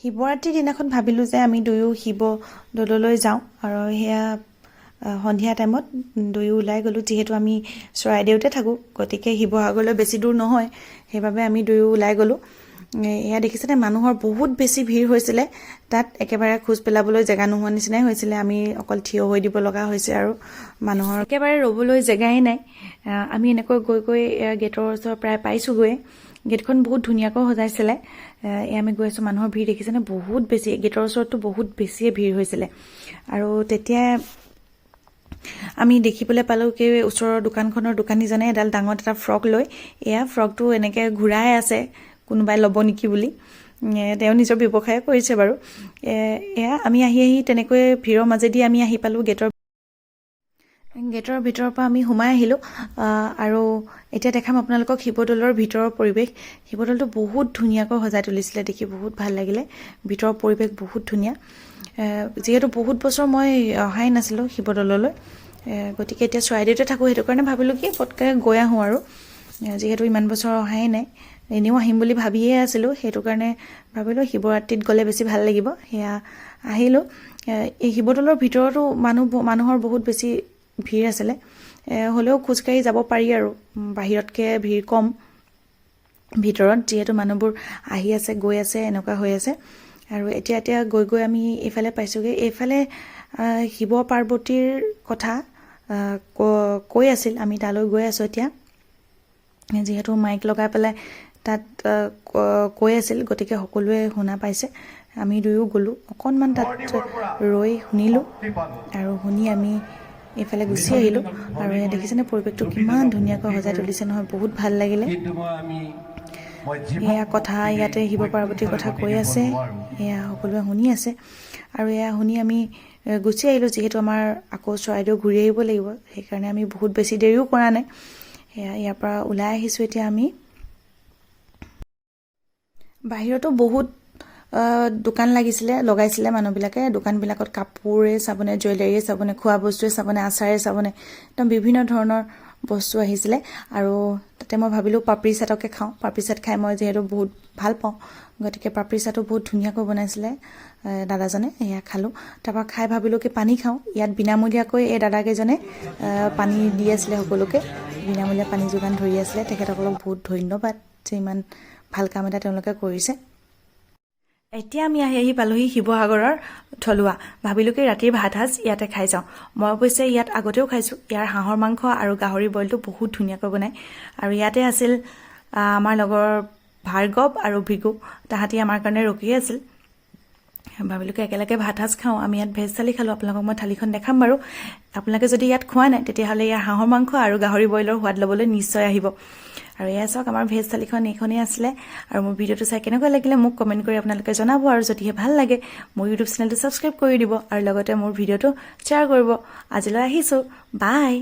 শিৱৰাত্ৰিৰ দিনাখন ভাবিলোঁ যে আমি দুয়ো শিৱদৌললৈ যাওঁ আৰু সেয়া সন্ধিয়া টাইমত দুয়ো ওলাই গ'লোঁ। যিহেতু আমি চৰাইদেউতে থাকোঁ, গতিকে শিৱসাগৰলৈ বেছি দূৰ নহয়, সেইবাবে আমি দুয়ো ওলাই গ'লোঁ। এয়া দেখিছেনে, মানুহৰ বহুত বেছি ভিৰ হৈছিলে তাত, একেবাৰে খোজ পেলাবলৈ জেগা নোহোৱা নিচিনাই হৈছিলে। আমি অকল থিয় হৈ দিব লগা হৈছে আৰু মানুহৰ একেবাৰে ৰ'বলৈ জেগাই নাই। আমি এনেকৈ গৈ গৈ গেটৰ ওচৰ প্ৰায় পাইছোঁগৈ। গেটখন বহুত ধুনীয়াকৈ সজাইছিলে। আমি গৈ আছোঁ, মানুহৰ ভিৰ দেখিছেনে, বহুত বেছি। গেটৰ ওচৰততো বহুত বেছিয়ে ভিৰ হৈছিলে। আৰু তেতিয়া আমি দেখিবলৈ পালোঁ কি ওচৰৰ দোকানখনৰ দোকানীজনে এডাল ডাঙৰ এটা ফ্ৰক লৈ এয়া ফ্ৰকটো এনেকৈ ঘূৰাই আছে, কোনোবাই ল'ব নেকি বুলি। তেওঁ নিজৰ ব্যৱসায় কৰিছে বাৰু। এয়া আমি আহি তেনেকৈ ভিৰৰ মাজেদি আমি আহি পালোঁ গেটৰ ভিতৰৰ পৰা আমি সোমাই আহিলোঁ। আৰু এতিয়া দেখাম আপোনালোকক শিৱদৌলৰ ভিতৰৰ পৰিৱেশ। শিৱদৌলটো বহুত ধুনীয়াকৈ সজাই তুলিছিলে, দেখি বহুত ভাল লাগিলে। ভিতৰৰ পৰিৱেশ বহুত ধুনীয়া। যিহেতু বহুত বছৰ মই অহাই নাছিলোঁ শিৱদৌললৈ, গতিকে এতিয়া চৰাইদেউতে থাকোঁ, সেইটো কাৰণে ভাবিলোঁ কি পটকৈ গৈ আহোঁ আৰু। যিহেতু ইমান বছৰ অহাই নাই, এনেও আহিম বুলি ভাবিয়ে আছিলোঁ, সেইটো কাৰণে ভাবিলোঁ শিৱৰাত্ৰিত গ'লে বেছি ভাল লাগিব। সেয়া আহিলোঁ। এই শিৱদৌলৰ ভিতৰতো মানুহৰ বহুত বেছি ভিৰ আছিলে, হ'লেও খোজকাঢ়ি যাব পাৰি আৰু, বাহিৰতকৈ ভিৰ কম ভিতৰত, যিহেতু মানুহবোৰ আহি আছে গৈ আছে এনেকুৱা হৈ আছে। আৰু এতিয়া গৈ গৈ আমি এইফালে পাইছোঁগৈ। এইফালে শিৱ পাৰ্বতীৰ কথা কৈ আছিল, আমি তালৈ গৈ আছোঁ এতিয়া। যিহেতু মাইক লগাই পেলাই তাত কৈ আছিল, গতিকে সকলোৱে শুনা পাইছে। আমি দুয়ো গ'লোঁ, অকণমান তাত ৰৈ শুনিলোঁ, আৰু শুনি আমি এইফালে গুচি আহিলোঁ। আৰু এয়া দেখিছেনে পৰিৱেশটো কিমান ধুনীয়াকৈ সজাই তুলিছে নহয়, বহুত ভাল লাগিলে। এয়া কথা ইয়াতে শিৱ পাৰ্বতীৰ কথা কৈ আছে, এয়া সকলোৱে শুনি আছে। আৰু এয়া শুনি আমি গুচি আহিলোঁ, যিহেতু আমাৰ আকৌ চৰাইদেউ ঘূৰি আহিব লাগিব, সেইকাৰণে আমি বহুত বেছি দেৰিও কৰা নাই। ইয়াৰ পৰা ওলাই আহিছোঁ এতিয়া আমি। বাহিৰতো বহুত দোকান লগাইছিলে মানুহবিলাকে। দোকানবিলাকত কাপোৰে চাবনে, জুৱেলাৰীয়ে চাবনে, খোৱা বস্তুৱে চাবনে, আচাৰে চাবনে, একদম বিভিন্ন ধৰণৰ বস্তু আহিছিলে। আৰু তাতে মই ভাবিলোঁ পাপৰি চাটকে খাওঁ। পাপৰি চাট খাই মই যিহেতু বহুত ভাল পাওঁ, গতিকে পাপৰি চাটো বহুত ধুনীয়াকৈ বনাইছিলে দাদাজনে, এয়া খালোঁ। তাৰপৰা খাই ভাবিলোঁ কি পানী খাওঁ। ইয়াত বিনামূলীয়াকৈ এই দাদাকেইজনে পানী দি আছিলে সকলোকে, বিনামূলীয়া পানী যোগান ধৰি আছিলে। তেখেতসকলক বহুত ধন্যবাদ যে ইমান ভাল কাম এটা তেওঁলোকে কৰিছে। এতিয়া আমি আহি পালোঁহি শিৱসাগৰৰ থলুৱা। ভাবিলোঁ কি ৰাতিৰ ভাত সাজ ইয়াতে খাই যাওঁ। মই অৱশ্যে ইয়াত আগতেও খাইছোঁ। ইয়াৰ হাঁহৰ মাংস আৰু গাহৰি বইলটো বহুত ধুনীয়াকৈ বনায়। আৰু ইয়াতে আছিল আমাৰ লগৰ ভাৰ্গৱ আৰু ভৃগু, তাহাঁতি আমাৰ কাৰণে ৰখি আছিল। ভাবিলোঁ কি একেলগে ভাত সাজ খাওঁ। আমি ইয়াত ভেজ থালি খালোঁ, আপোনালোকক মই থালিখন দেখাম বাৰু। আপোনালোকে যদি ইয়াত খোৱা নাই, তেতিয়াহ'লে ইয়াৰ হাঁহৰ মাংস আৰু গাহৰি বইলৰ সোৱাদ ল'বলৈ নিশ্চয় আহিব। আৰু এয়া চাওক, আমাৰ ভেজ থালিখন এইখনেই আছিলে। আৰু মোৰ ভিডিঅ'টো চাই কেনেকুৱা লাগিলে মোক কমেণ্ট কৰি আপোনালোকে জনাব। আৰু যদিহে ভাল লাগে মোৰ ইউটিউব চেনেলটো ছাবস্ক্ৰাইব কৰি দিব, আৰু লগতে মোৰ ভিডিঅ'টো শ্বেয়াৰ কৰিব। আজিলৈ আহিছোঁ, বাই।